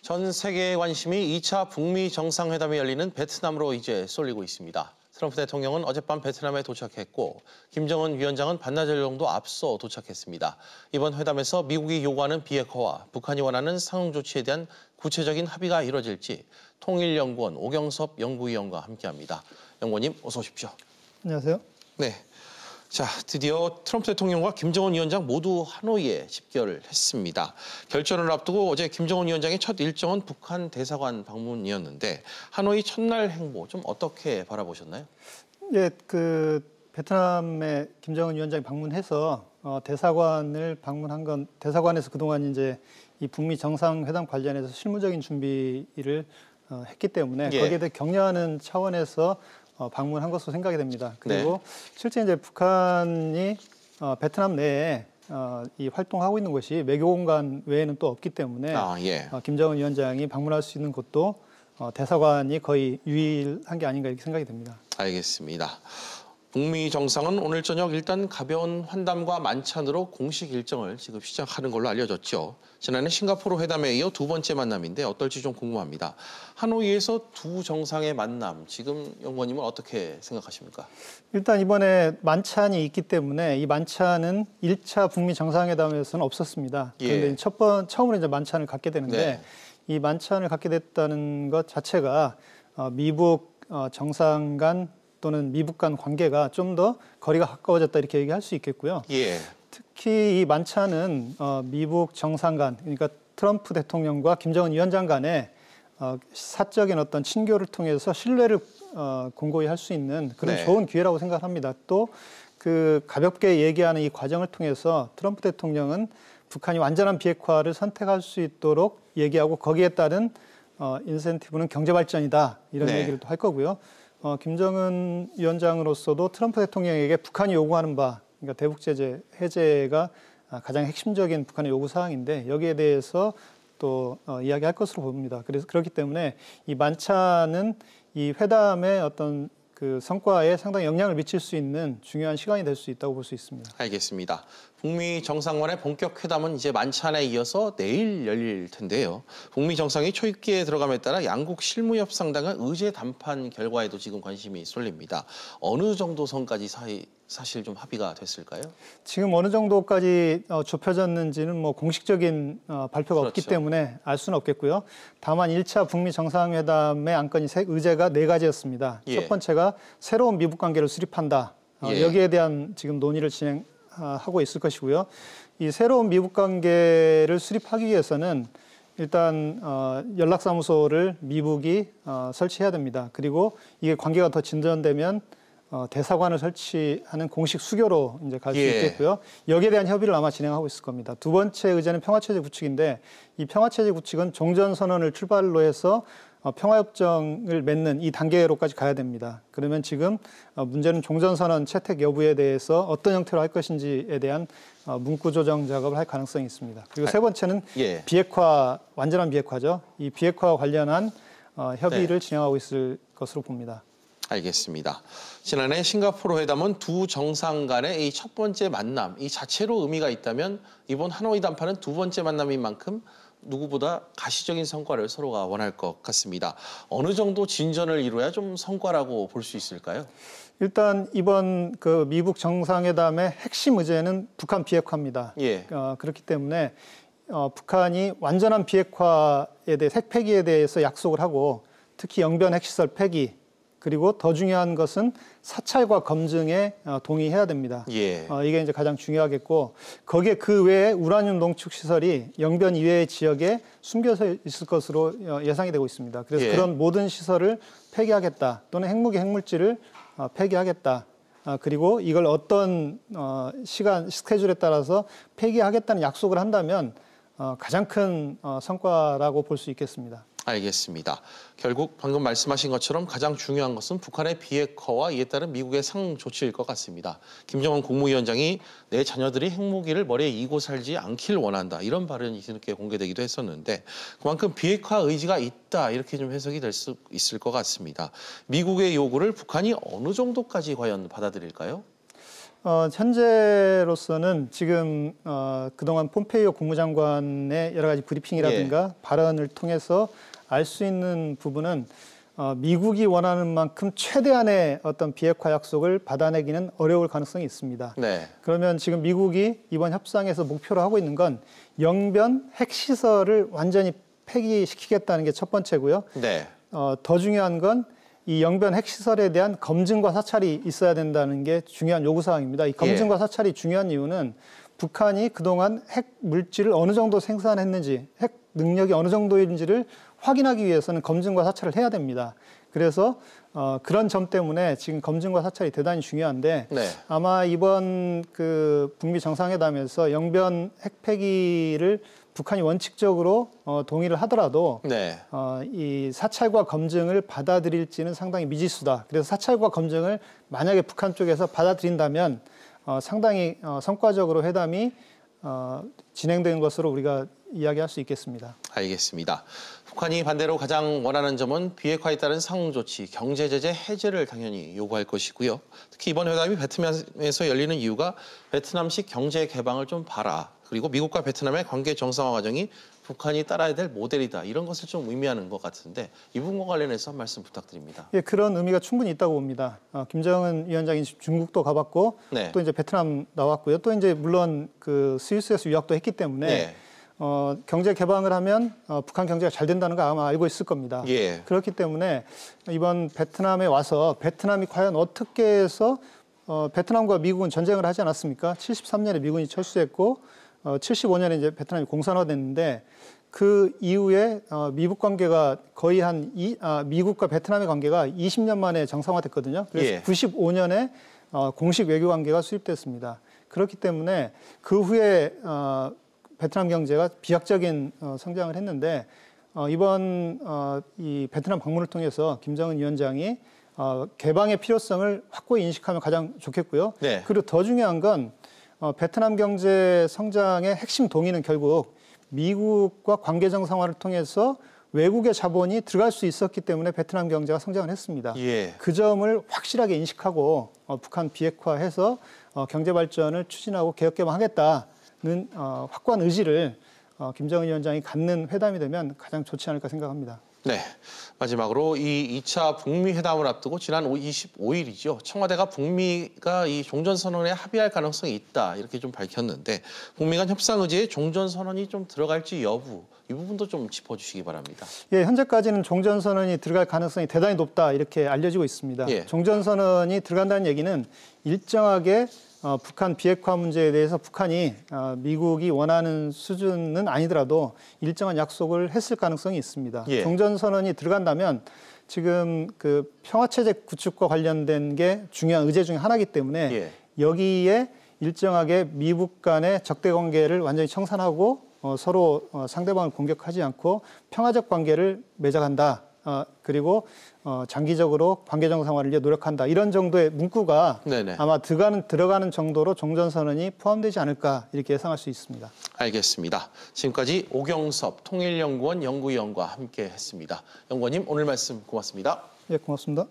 전 세계의 관심이 2차 북미 정상회담이 열리는 베트남으로 이제 쏠리고 있습니다. 트럼프 대통령은 어젯밤 베트남에 도착했고 김정은 위원장은 반나절 정도 앞서 도착했습니다. 이번 회담에서 미국이 요구하는 비핵화와 북한이 원하는 상응 조치에 대한 구체적인 합의가 이뤄질지 통일연구원 오경섭 연구위원과 함께합니다. 연구원님 어서 오십시오. 안녕하세요. 네. 자, 드디어 트럼프 대통령과 김정은 위원장 모두 하노이에 집결을 했습니다. 결전을 앞두고 어제 김정은 위원장의 첫 일정은 북한 대사관 방문이었는데 하노이 첫날 행보 좀 어떻게 바라보셨나요? 예, 베트남에 김정은 위원장이 방문해서 대사관을 방문한 건 대사관에서 그동안 이제 이 북미 정상회담 관련해서 실무적인 준비를 했기 때문에 거기에 대해 격려하는 차원에서 방문한 것으로 생각이 됩니다. 그리고 실제 이제 북한이 베트남 내에 이 활동하고 있는 것이 외교 공간 외에는 또 없기 때문에 김정은 위원장이 방문할 수 있는 곳도 대사관이 거의 유일한 게 아닌가 이렇게 생각이 됩니다. 알겠습니다. 북미 정상은 오늘 저녁 일단 가벼운 환담과 만찬으로 공식 일정을 지금 시작하는 걸로 알려졌죠. 지난해 싱가포르 회담에 이어 두 번째 만남인데 어떨지 좀 궁금합니다. 하노이에서 두 정상의 만남, 지금 연구원님은 어떻게 생각하십니까? 일단 이번에 만찬이 있기 때문에 이 만찬은 1차 북미 정상회담에서는 없었습니다. 그런데 처음으로 이제 만찬을 갖게 되는데 이 만찬을 갖게 됐다는 것 자체가 미국 정상 간 또는 미북 간 관계가 좀 더 거리가 가까워졌다 이렇게 얘기할 수 있겠고요. 특히 이 만찬은 미북 정상 간, 그러니까 트럼프 대통령과 김정은 위원장 간의 사적인 어떤 친교를 통해서 신뢰를 공고히 할 수 있는 그런 좋은 기회라고 생각합니다. 또 가볍게 얘기하는 이 과정을 통해서 트럼프 대통령은 북한이 완전한 비핵화를 선택할 수 있도록 얘기하고 거기에 따른 인센티브는 경제 발전이다 이런 얘기를 또 할 거고요. 김정은 위원장으로서도 트럼프 대통령에게 북한이 요구하는 바, 그러니까 대북 제재 해제가 가장 핵심적인 북한의 요구 사항인데 여기에 대해서 또 이야기할 것으로 봅니다. 그래서 그렇기 때문에 이 만찬은 이 회담의 어떤 성과에 상당히 영향을 미칠 수 있는 중요한 시간이 될 수 있다고 볼 수 있습니다. 알겠습니다. 북미 정상 간의 본격 회담은 이제 만찬에 이어서 내일 열릴 텐데요. 북미 정상이 초입기에 들어감에 따라 양국 실무 협상 당의 의제 담판 결과에도 지금 관심이 쏠립니다. 어느 정도 선까지 사실 좀 합의가 됐을까요? 지금 어느 정도까지 좁혀졌는지는 뭐 공식적인 발표가 없기 때문에 알 수는 없겠고요. 다만 1차 북미 정상회담의 안건이 의제가 4가지였습니다. 첫 번째가 새로운 미북 관계를 수립한다. 여기에 대한 지금 논의를 진행하고 있을 것이고요. 이 새로운 미북 관계를 수립하기 위해서는 일단 연락사무소를 미북이 설치해야 됩니다. 그리고 이게 관계가 더 진전되면 대사관을 설치하는 공식 수교로 이제 갈 수 있겠고요. 여기에 대한 협의를 아마 진행하고 있을 겁니다. 두 번째 의제는 평화체제 구축인데 이 평화체제 구축은 종전선언을 출발로 해서 평화협정을 맺는 이 단계로까지 가야 됩니다. 그러면 지금 문제는 종전선언 채택 여부에 대해서 어떤 형태로 할 것인지에 대한 문구 조정 작업을 할 가능성이 있습니다. 그리고 세 번째는 비핵화, 완전한 비핵화죠. 이 비핵화와 관련한 협의를 진행하고 있을 것으로 봅니다. 알겠습니다. 지난해 싱가포르 회담은 두 정상 간의 이 첫 번째 만남, 이 자체로 의미가 있다면 이번 하노이 담판은 두 번째 만남인 만큼 누구보다 가시적인 성과를 서로가 원할 것 같습니다. 어느 정도 진전을 이루어야 좀 성과라고 볼 수 있을까요? 일단 이번 미북 정상회담의 핵심 의제는 북한 비핵화입니다. 그렇기 때문에 북한이 완전한 비핵화에 대해 핵 폐기에 대해서 약속을 하고 특히 영변 핵시설 폐기 그리고 더 중요한 것은 사찰과 검증에 동의해야 됩니다. 이게 이제 가장 중요하겠고 거기에 그 외에 우라늄 농축 시설이 영변 이외의 지역에 숨겨져 있을 것으로 예상이 되고 있습니다. 그래서 그런 모든 시설을 폐기하겠다 또는 핵무기 핵물질을 폐기하겠다. 그리고 이걸 어떤 스케줄에 따라서 폐기하겠다는 약속을 한다면 가장 큰 성과라고 볼 수 있겠습니다. 알겠습니다. 결국 방금 말씀하신 것처럼 가장 중요한 것은 북한의 비핵화와 이에 따른 미국의 상응 조치일 것 같습니다. 김정은 국무위원장이 내 자녀들이 핵무기를 머리에 이고 살지 않길 원한다. 이런 발언이 뒤늦게 공개되기도 했었는데 그만큼 비핵화 의지가 있다. 이렇게 좀 해석이 될 수 있을 것 같습니다. 미국의 요구를 북한이 어느 정도까지 과연 받아들일까요? 현재로서는 지금 그동안 폼페이오 국무장관의 여러 가지 브리핑이라든가 발언을 통해서 알 수 있는 부분은 미국이 원하는 만큼 최대한의 어떤 비핵화 약속을 받아내기는 어려울 가능성이 있습니다. 네. 그러면 지금 미국이 이번 협상에서 목표로 하고 있는 건 영변 핵시설을 완전히 폐기시키겠다는 게 첫 번째고요. 네. 더 중요한 건 이 영변 핵시설에 대한 검증과 사찰이 있어야 된다는 게 중요한 요구사항입니다. 이 검증과 사찰이 중요한 이유는 북한이 그동안 핵 물질을 어느 정도 생산했는지, 핵 능력이 어느 정도인지를 확인하기 위해서는 검증과 사찰을 해야 됩니다. 그래서 그런 점 때문에 지금 검증과 사찰이 대단히 중요한데 네. 아마 이번 그 북미 정상회담에서 영변 핵 폐기를 북한이 원칙적으로 동의를 하더라도 네. 이 사찰과 검증을 받아들일지는 상당히 미지수다. 그래서 사찰과 검증을 만약에 북한 쪽에서 받아들인다면 상당히 성과적으로 회담이 진행된 것으로 우리가 이야기할 수 있겠습니다. 알겠습니다. 북한이 반대로 가장 원하는 점은 비핵화에 따른 상응 조치, 경제 제재 해제를 당연히 요구할 것이고요. 특히 이번 회담이 베트남에서 열리는 이유가 베트남식 경제 개방을 좀 봐라. 그리고 미국과 베트남의 관계 정상화 과정이 북한이 따라야 될 모델이다. 이런 것을 좀 의미하는 것 같은데 이 부분과 관련해서 한 말씀 부탁드립니다. 예, 그런 의미가 충분히 있다고 봅니다. 김정은 위원장이 중국도 가봤고 네. 또 이제 베트남 나왔고요. 또 이제 물론 그 스위스에서 유학도 했기 때문에 네. 경제 개방을 하면 북한 경제가 잘 된다는 거 아마 알고 있을 겁니다. 예. 그렇기 때문에 이번 베트남에 와서 베트남이 과연 어떻게 해서 베트남과 미국은 전쟁을 하지 않았습니까? 73년에 미군이 철수했고 75년에 이제 베트남이 공산화됐는데 그 이후에 미국 관계가 거의 미국과 베트남의 관계가 20년 만에 정상화됐거든요. 그래서 예. 95년에 공식 외교 관계가 수립됐습니다. 그렇기 때문에 그 후에 베트남 경제가 비약적인 성장을 했는데 이번 이 베트남 방문을 통해서 김정은 위원장이 개방의 필요성을 확고히 인식하면 가장 좋겠고요. 네. 그리고 더 중요한 건 베트남 경제 성장의 핵심 동의는 결국 미국과 관계 정상화를 통해서 외국의 자본이 들어갈 수 있었기 때문에 베트남 경제가 성장을 했습니다. 예. 그 점을 확실하게 인식하고 북한 비핵화해서 경제 발전을 추진하고 개혁 개방하겠다는 확고한 의지를 김정은 위원장이 갖는 회담이 되면 가장 좋지 않을까 생각합니다. 네. 마지막으로 이 2차 북미 회담을 앞두고 지난 25일이죠. 청와대가 북미가 이 종전선언에 합의할 가능성이 있다 이렇게 좀 밝혔는데 북미 간 협상 의제에 종전선언이 좀 들어갈지 여부 이 부분도 좀 짚어주시기 바랍니다. 예, 현재까지는 종전선언이 들어갈 가능성이 대단히 높다 이렇게 알려지고 있습니다. 예. 종전선언이 들어간다는 얘기는 일정하게 북한 비핵화 문제에 대해서 북한이 미국이 원하는 수준은 아니더라도 일정한 약속을 했을 가능성이 있습니다. 예. 종전선언이 들어간다면 지금 그 평화체제 구축과 관련된 게 중요한 의제 중에 하나이기 때문에 예. 여기에 일정하게 미국 간의 적대 관계를 완전히 청산하고 서로 상대방을 공격하지 않고 평화적 관계를 맺어간다. 그리고 장기적으로 관계 정상화를 위해 노력한다. 이런 정도의 문구가 네네. 아마 들어가는 정도로 종전선언이 포함되지 않을까 이렇게 예상할 수 있습니다. 알겠습니다. 지금까지 오경섭 통일연구원 연구위원과 함께했습니다. 연구원님 오늘 말씀 고맙습니다. 예, 고맙습니다.